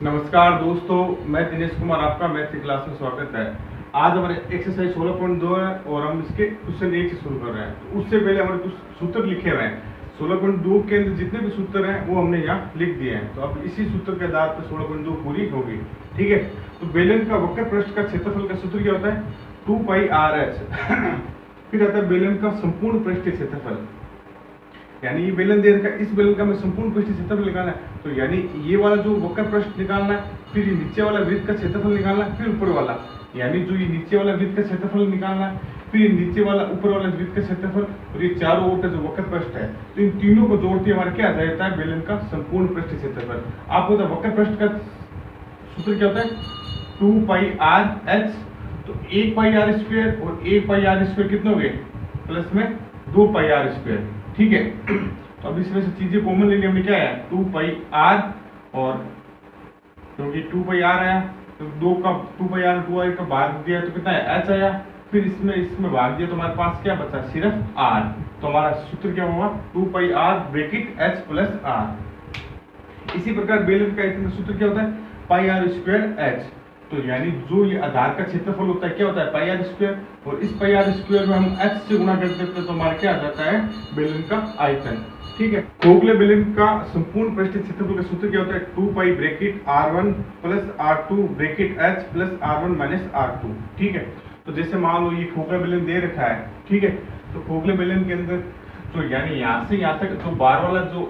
नमस्कार दोस्तों, मैं दिनेश कुमार, आपका मैथ की क्लास में स्वागत है। आज हमारे एक्सरसाइज 16.2 है और हम इसके क्वेश्चन 1 से शुरू कर रहे हैं। तो उससे पहले हमारे कुछ सूत्र लिखे हुए हैं। 16.2 के अंदर जितने भी सूत्र हैं वो हमने यहाँ लिख दिए हैं। तो अब इसी सूत्र के आधार पर 16.2 पूरी होगी। ठीक है, तो बेलन का वक्र पृष्ठ का क्षेत्रफल का सूत्र क्या होता है? 2πr(h) फिर आता है बेलन का संपूर्ण पृष्ठीय क्षेत्रफल, यानी ये बेलन दे रखा है, इस बेलन का हमें संपूर्ण पृष्ठीय क्षेत्रफल निकालना है। तो यानी ये वाला जो वक्र पृष्ठ निकालना है, फिर ये नीचे वाला वृत्त का क्षेत्रफल निकालना है, फिर ऊपर वाला, यानी जो ये नीचे वाला वृत्त का क्षेत्रफल निकालना है, फिर ये नीचे वाला ऊपर वाला वृत्त का क्षेत्रफल, और ये चारों ओर का जो वक्र पृष्ठ है, तो इन तीनों को जोड़ते हमारा क्या आ जाता है? बेलन का संपूर्ण पृष्ठीय क्षेत्रफल। आपको तो वक्र पृष्ठ का सूत्र क्या होता है? 2πr(h). तो 1πr² और 1πr² कितने हो गए? प्लस में 2πr²। ठीक है, तो अब इसमें से चीजें कॉमन ले ली हमने। क्या है? 2πr, और क्योंकि 2πr आया तो 2πr का भाग दिया तो कितना है? h आया। फिर इसमें भाग दिया तो हमारे पास क्या बचा? सिर्फ r। तो हमारा सूत्र क्या होगा? 2πr(h) + r। इसी प्रकार बेलन का इतना सूत्र क्या होता है? πr²h। तो यानी जो ये आधार का क्षेत्रफल होता है क्या होता है? πr², और इस πr² में हम h से गुणा कर देते हैं तो हमारा क्या आ जाता है? बेलन का आयतन। ठीक है, खोखले बेलन का संपूर्ण पृष्ठीय क्षेत्रफल का सूत्र क्या होता है? 2πr1 + r2(h) + r1 - r2। ठीक है, तो जैसे मान लो ये खोखला बेलन दे रखा है। ठीक है, तो खोखले बेलन के अंदर जो यानी यहाँ से यहाँ तक जो बार वाला जो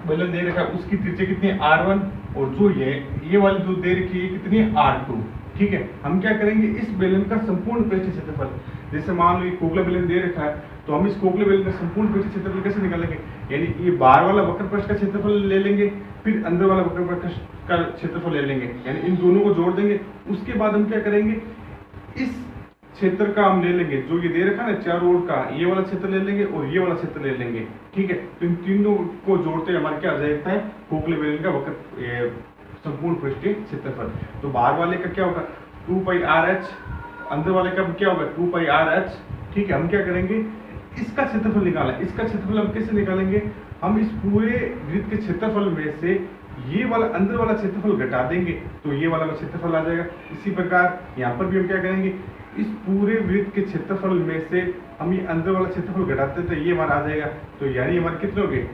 बेलन दे रखा है उसकी त्रिज्या कितनी है? r1, और जो ये वाली जो दे रखी है कितनी है? r2। ठीक है, हम क्या करेंगे? इस बेलन का संपूर्ण पृष्ठीय क्षेत्रफल, जैसे मान लो ये खोखला बेलन दे रखा है, तो हम इस खोखले बेलन का संपूर्ण पृष्ठीय क्षेत्रफल कैसे निकालेंगे? यानी ये बाहर वाला वक्र पृष्ठ का क्षेत्रफल ले लेंगे, फिर अंदर वाला वक्र पृष्ठ का क्षेत्रफल ले लेंगे, यानी इन दोनों को जोड़ देंगे। उसके बाद हम क्या करेंगे? इस क्षेत्र का हम ले लेंगे, जो ये दे रखा है ना चारों ओर का, ये वाला क्षेत्र ले लेंगे और ये वाला क्षेत्र ले लेंगे। ठीक है, तो इन तीनों को जोड़ते हमारे क्या आ जाता है? खोखले बेलन का वक्र संपूर्ण पृष्ठीय क्षेत्रफल। तो बाहर वाले का क्या होगा? 2πr(h), अंदर वाले का क्या होगा? 2πr(h). ठीक है, हम क्या करेंगे? इसका क्षेत्रफल निकालना है। इसका क्षेत्रफल हम कैसे निकालेंगे? हम इस पूरे वृत्त के क्षेत्रफल में से ये वाला अंदर वाला क्षेत्रफल घटा देंगे तो ये वाला क्षेत्रफल आ जाएगा। इसी प्रकार यहाँ पर भी हम क्या करेंगे? इस पूरे वृत्त के क्षेत्रफल में से हम ये अंदर वाला क्षेत्रफल घटाते हैं तो ये हमारा आ जाएगा। तो यानी हमारे कितने हो गए?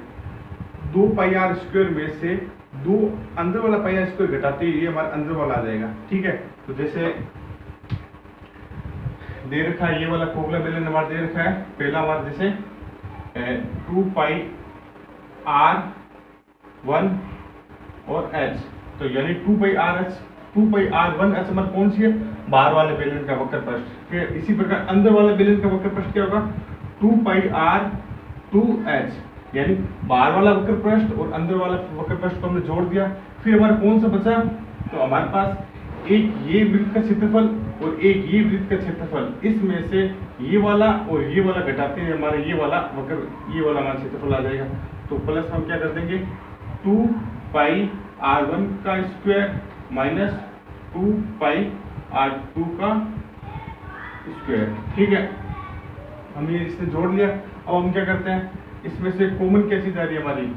2πr² में से 2 अंदर वाला πr² घटाते ही ये हमारा अंदर वाला आ जाएगा। ठीक है, तो जैसे दे रखा है ये वाला खोखला बेलन हमारा दे रखा है, पहला हमारा जैसे 2πr1 और h, तो यानी 2πr(h), 2πr1h हमारा कौन सी है? बाहर वाले बेलन का वक्र पृष्ठ। फिर इसी प्रकार अंदर वाले बेलन का वक्र पृष्ठ क्या होगा? 2πr2h, यानी बाहर वाला वक्र पृष्ठ और अंदर वाला वक्र पृष्ठ को हमने जोड़ दिया। फिर हमारा कौन सा बचा? तो हमारे पास एक ये वृत्त का क्षेत्रफल और एक ये वृत्त का क्षेत्रफल, इसमें से ये वाला और ये वाला घटाते हैं हमारा ये वाला वक्र, ये वाला हमारा क्षेत्रफल आ जाएगा। तो प्लस हम क्या कर देंगे? 2πr1 का स्क्वायर माइनस 2πr2 का स्क्वायर। ठीक है, हमने इससे जोड़ लिया। अब हम क्या करते हैं? इसमें से कॉमन क्या चीज आ रही है हमारी?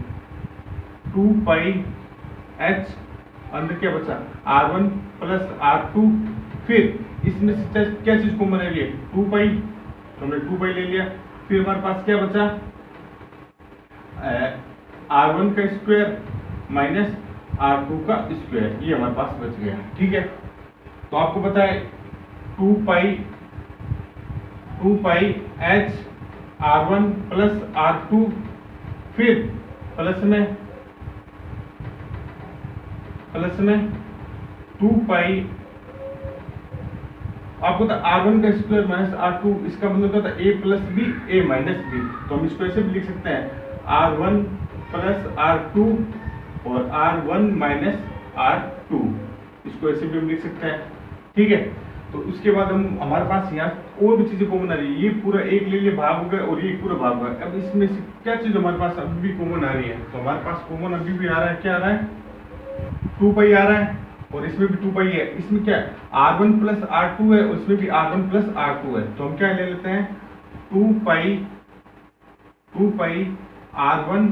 2πh, अंदर क्या बचा? r1 + r2। फिर इसमें से क्या चीज कॉमन आ रही है? 2π, तो हमने 2π ले लिया। फिर हमारे पास क्या बचा? r1 का स्क्वायर माइनस r2 का स्क्वायर, ये हमारे पास बच गया। ठीक है, तो आपको पता है 2πh r1 + r2, फिर प्लस में 2π, आपको तो r1 का स्क्वायर माइनस r2, इसका मतलब क्या होता है? a + b a - b। तो हम इसको ऐसे भी लिख सकते हैं r1 + r2 और r1 - r2, इसको ऐसे भी हम लिख सकते हैं। ठीक है, तो उसके बाद हमारे पास यहाँ और भी चीजें कॉमन आ रही है। ये पूरा एक ले लिए भाग हो गया और ये पूरा भाग हो गया। अब इसमें से क्या चीज हमारे पास अभी भी कॉमन आ रही है? तो हमारे पास कॉमन अभी भी आ रहा है, क्या आ रहा है? 2π आ रहा है, और इसमें भी 2π है। इसमें क्या है? r1 + r2 है, और इसमें भी r1 + r2 है। तो हम क्या ले लेते हैं? 2π r1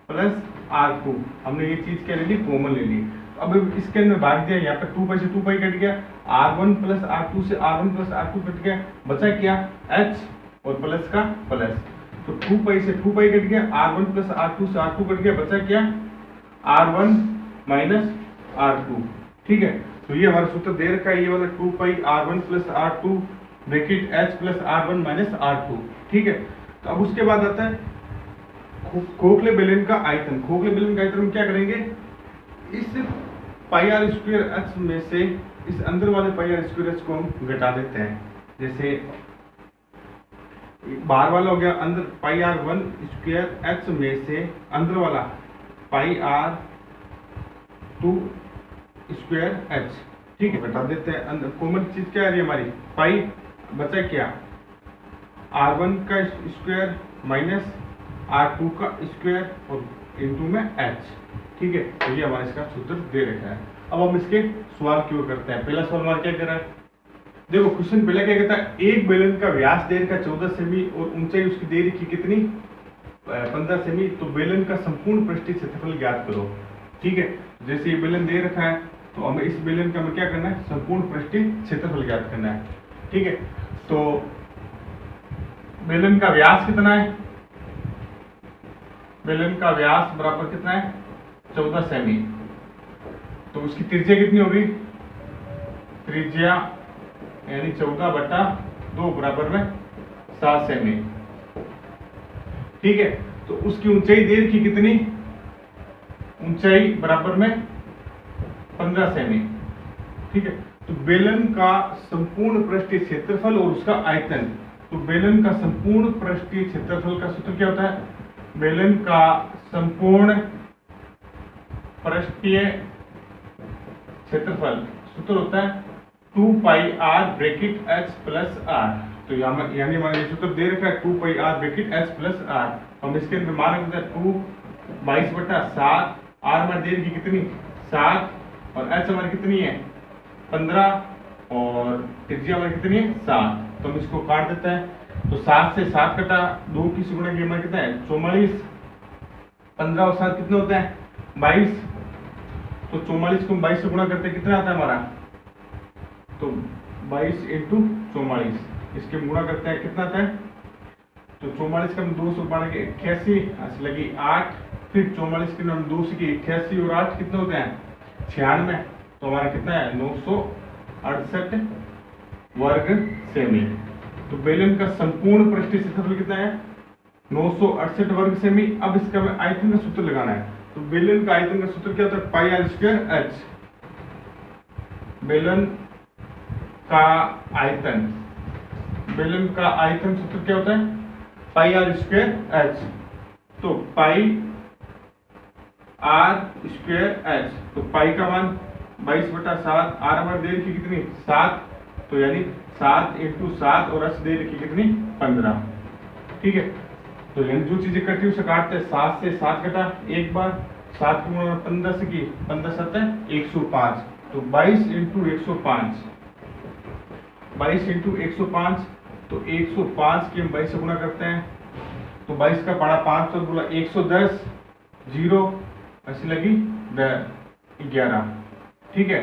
+ r2, हमने ये चीज क्या ले ली? कॉमन ले ली। अब इसके अंदर भाग दिया, यहाँ पे 2 पाई से 2 पाई कट गया, R1 प्लस R2 से R1 प्लस R2 कट गया, बचा क्या H और प्लस का प्लस। तो 2 पाई से 2 पाई कट गया, R1 प्लस R2 से R2 कट गया, बचा क्या R1 माइनस R2। ठीक है, तो ये हमारा सूत्र दे रखा है, ये वाला 2 पाई R1 plus R2 bracket H plus R1 minus R2। ठीक है, तो अब उसके बाद आता है खोखले बेलन का आयतन। खोखले बेलन का आयतन हम क्या करेंगे, इस पाई आर स्क्वायर एच में से इस अंदर वाले पाई आर स्क्वायर एच को हम घटा देते हैं। जैसे बाहर वाला हो गया अंदर पाई आर 1 स्क्वायर एच में से अंदर वाला पाई आर 2 स्क्वायर एच। ठीक है, घटा देते हैं। अंदर कॉमन चीज क्या है हमारी पाई, बचा क्या R1 का स्क्वायर माइनस R2 का स्क्वायर और इनटू में H। ठीक है, तो ये हमारा इसका सूत्र दे रखा है। अब हम इसके सवाल क्यों करते हैं। पहला सवाल हमारा क्या कर रहा है, देखो क्वेश्चन पहले क्या कहता है, एक बेलन का व्यास दे रखा 14 सेमी और ऊंचाई उसकी दे रखी कितनी 15 सेमी, तो बेलन का संपूर्ण पृष्ठीय क्षेत्रफल ज्ञात करो। ठीक है, जैसे ये बेलन दे रखा है तो हमें इस बेलन का हमें क्या करना है, संपूर्ण पृष्ठीय क्षेत्रफल ज्ञात करना है। ठीक है, तो बेलन का व्यास कितना है, बेलन का व्यास बराबर कितना है 14 सेमी, तो उसकी त्रिज्या कितनी होगी, त्रिज्या यानी 14/2 बराबर में 7 सेमी। ठीक है, तो उसकी ऊंचाई दे रखी कितनी, ऊंचाई बराबर में 15 सेमी। ठीक है, तो बेलन का संपूर्ण पृष्ठीय क्षेत्रफल और उसका आयतन, तो बेलन का संपूर्ण पृष्ठीय क्षेत्रफल का सूत्र क्या होता है, बेलन का संपूर्ण पृष्ठीय क्षेत्रफल सूत्र होता है 2 पाई r bracket h plus r। तो यानी हमारा ये सूत्र दे रखा है 2 पाई r bracket h plus r। हम इसके अंदर मान रखते हैं 2 22/7, r हमारी दे रखी कितनी 7 और h हमारी कितनी है 15 और त्रिज्या हमारी कितनी है 7। तो हम इसको काट देते हैं, तो 7 से 7 कटा, 2 की से गुणा किया हमारा कितना है 44, 15 और 7 कितने होते हैं 22। तो 44 को हम 22 से गुणा करते हैं, कितना आता है हमारा, तो 22 इंटू 44, इसके गुणा करते हैं कितना आता है, तो 44 का हम 2 से बढ़ के 88 लगी 8, फिर 44 के हम 2 से की 88 और 8 कितने होते हैं 96, तो हमारा कितना है 968 वर्ग सेमी। तो बेलन का संपूर्ण पृष्ठीय क्षेत्रफल कितना है 968 वर्ग सेमी। अब इसका हमें आयतन का सूत्र लगाना है, तो बेलन का आयतन का सूत्र क्या होता है पाई आर स्क्वायर एच। बेलन का आयतन, बेलन का आयतन सूत्र क्या होता है पाई आर स्क्वायर एच। तो पाई आर स्क्वायर एच, तो पाई का मान 22/7, आर हमारे दे रखी कितनी 7, तो यानी 7 इंटू 7 और एच दे रखी कितनी 15। ठीक है, तो यानी जो चीजें कटी उसे काटते हैं, 7 से 7 कटा एक बार, 7 को 15 से की 15 7 105, तो 22 इंटू 105, 22 इंटू 105, तो 105 की हम 22 से गुणा करते हैं, तो 22 का पड़ा 500 बोला 110 0 ऐसी लगी 11। ठीक है,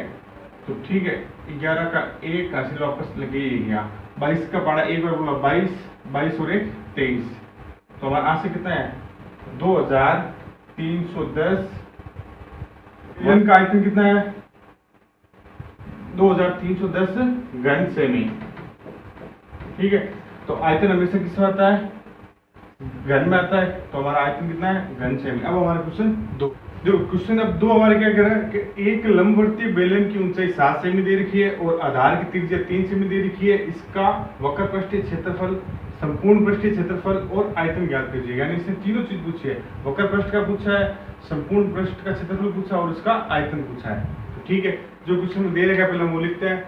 तो ठीक है 11 का 1 हासिल वापस लगे गया, 22 का पड़ा एक बार बोला 22, 22 और 1 23, तो हमारा आंसर कितना है 2310। बेलन का आयतन कितना है 2310 घन सेमी। ठीक है, तो आयतन हमेशा किसमें आता है घन में आता है, तो हमारा आयतन कितना है घन सेमी। अब हमारा क्वेश्चन 2, जो क्वेश्चन अब 2 हमारे क्या कह रहा है कि एक लंबवर्तीय बेलन की ऊंचाई 7 सेमी दे रखी है और आधार की त्रिज्या 3 सेमी दे रखी है, इसका वक्र पृष्ठीय क्षेत्रफल, संपूर्ण पृष्ठीय क्षेत्रफल और आयतन ज्ञात कीजिए। यानी इसने तीनों चीज पूछी है, वक्र पृष्ठ का पूछा है, संपूर्ण पृष्ठ का क्षेत्रफल पूछा और इसका आयतन पूछा है। तो ठीक है, जो क्वेश्चन दे रखा है पहले हम वो लिखते हैं।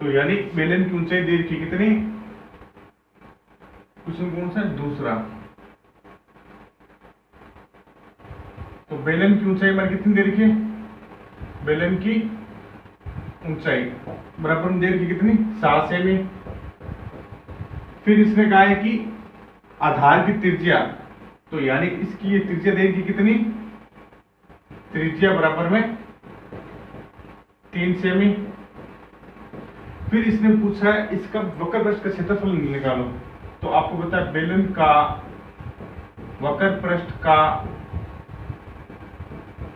तो यानी बेलन की ऊंचाई दे रखी कितनी, क्वेश्चन कौन सा है दूसरा, तो बेलन की ऊंचाई हमारी कितनी दे रखी है, बेलन की ऊंचाई बराबर में दे रखी कितनी 7 सेमी। फिर इसने कहा है कि आधार की त्रिज्या, तो यानी इसकी ये त्रिज्या दे रखी कितनी, त्रिज्या बराबर में 3 सेमी। फिर इसने पूछा है इसका वक्र पृष्ठ का क्षेत्रफल निकालो। तो आपको पता है बेलन का वक्र पृष्ठ का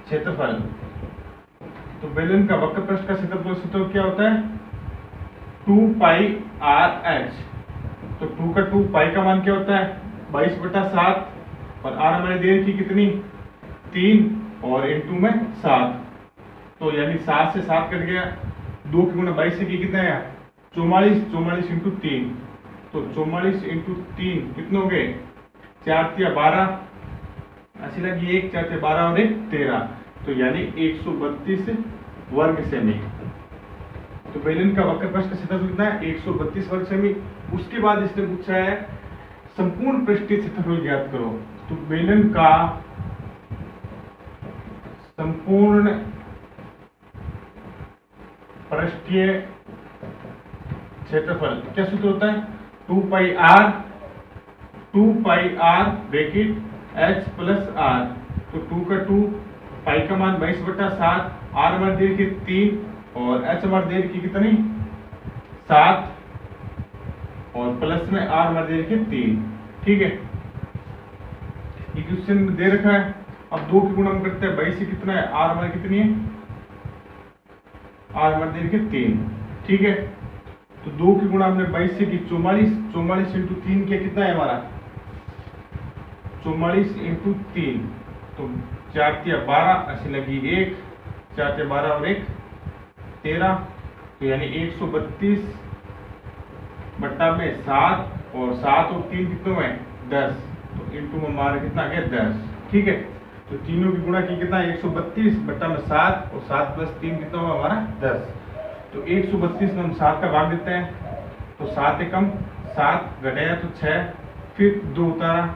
क्षेत्रफल, तो बेलन का वक्र पृष्ठ का क्षेत्रफल सूत्र क्या होता है 2 पाई आर एच। तो 2 का 2 पाई का मान क्या होता है 22/7 और आर हमारी देर की कितनी 3 और इनटू में 7। तो यानी 7 से 7 कट गया, 2 की गुणा 22 से की कितना है 44, 44 इंटू 3। तो 44 इंटू 3 कितने हो गए 4 तिया 12, ऐसी लगी 1 4 तिया 12 और 1 13। तो यानी 132 वर्ग सेमी। तो बेलन का वक्र पृष्ठ का क्षेत्रफल कितना है 132 वर्ग सेमी। उसके बाद इसने पूछा है संपूर्ण पृष्ठीय क्षेत्रफल ज्ञात करो। तो बेलन का संपूर्ण पृष्ठीय क्षेत्रफल क्या सूत्र होता है 2 pi R bracket H plus R. तो 2 का 2 पाई का मान 22/7, आर हमारे देर की 3 और एच हमारे देर की कितनी 7 और प्लस में आर हमारे देर की 3। ठीक है, ये क्वेश्चन दे रखा है। अब 2 की गुणा हम करते हैं 22 से कितना है आर हमारी कितनी है आर हमारे देर की 3। ठीक है, तो 2 की गुणा हमने 22 से की 44, 44 इंटू 3 क्या कितना है हमारा 44 इंटू 3। तो 4 तिया 12, ऐसी लगी 1 4 तिया 12 और 1 13। तो यानी 132 बट्टा में 7 और 7 और 3 कितने हुए 10। तो इंटू में हमारा कितना आ गया 10। ठीक है, तो तीनों की गुणा की कितना 132 बट्टा में 7 और 7 प्लस 3 कितना हुआ हमारा 10। तो 132 में हम 7 का भाग देते हैं। तो 7 एकम 7 घटाया तो 6, फिर 2 उतारा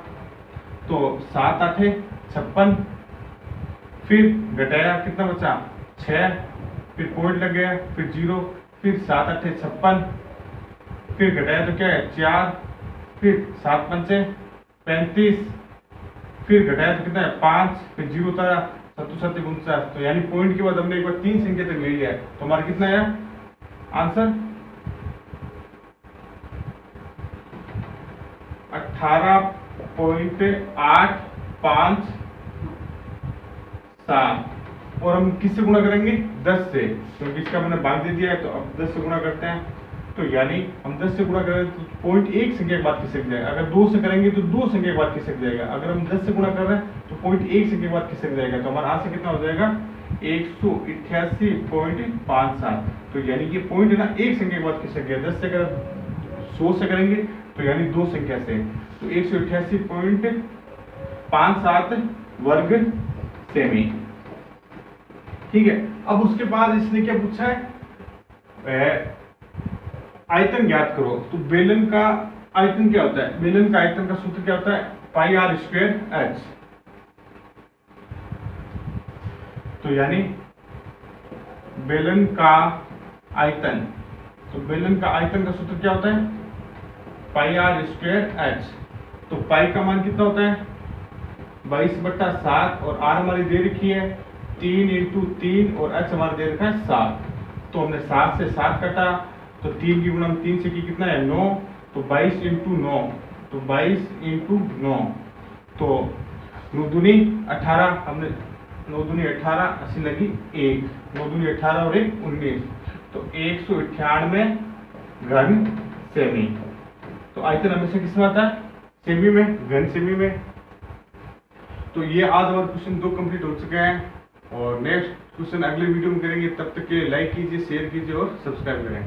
तो 7 8 56, फिर घटाया कितना बचा 6, फिर पॉइंट लग गया, फिर 0, फिर 7 8 56, फिर घटाया तो क्या है 4, फिर 7 पंचे 35, फिर घटाया तो कितना है 5, फिर 0 उतारा 7 7 49। तो यानी पॉइंट के बाद हमने एक बार 3 संख्या तक ले लिया है। तो हमारा कितना आया आंसर 18.857। और हम किससे गुणा करेंगे 10 से, क्योंकि इसका मैंने भाग दे दिया है। तो अब 10 से गुणा करते हैं। तो यानी हम 10 से गुणा करें तो पॉइंट 1 संख्या के बाद खिसक जाएगा। अगर 2 से करेंगे तो 2 संख्या के बाद खिसक जाएगा। अगर हम 10 से गुणा कर रहे हैं तो पॉइंट 1 संख्या के बाद खिसक जाएगा। तो हमारा आंसर कितना हो जाएगा 188.57। तो यानी कि पॉइंट है ना 1 संख्या के बाद खिसक गया। 10 से अगर 100 से करेंगे तो यानी 2 संख्या से। तो 188.57 वर्ग सेमी। ठीक है, अब उसके बाद इसने क्या पूछा है आयतन ज्ञात करो। तो बेलन का आयतन क्या होता है बेलन का आयतन का सूत्र क्या होता है पाई आर स्क्वायर एच। तो यानी बेलन का आयतन, तो बेलन का आयतन का सूत्र क्या होता है पाई आर स्क्वायर एच। तो पाई का मान कितना होता है 22/7 और आर हमारी दे रखी है 3 इंटू 3 और एच हमारा दे रखा है 7। तो हमने 7 से 7 काटा, तो 3 की गुणा हम 3 से की कितना है 9। तो 22 इंटू 9, तो 22 इंटू 9, तो 9 दूनी 18, हमने 9 दूनी 18, अस्सी लगी 1, 9 दूनी 18 और 1 19। तो 198 घन सेमी। तो आयतन हमेशा किसमें आता है सेमी में, घन सेमी में। तो ये आज और क्वेश्चन 2 कंप्लीट हो चुके हैं और नेक्स्ट क्वेश्चन अगले वीडियो में करेंगे। तब तक के लाइक कीजिए, शेयर कीजिए और सब्सक्राइब करें।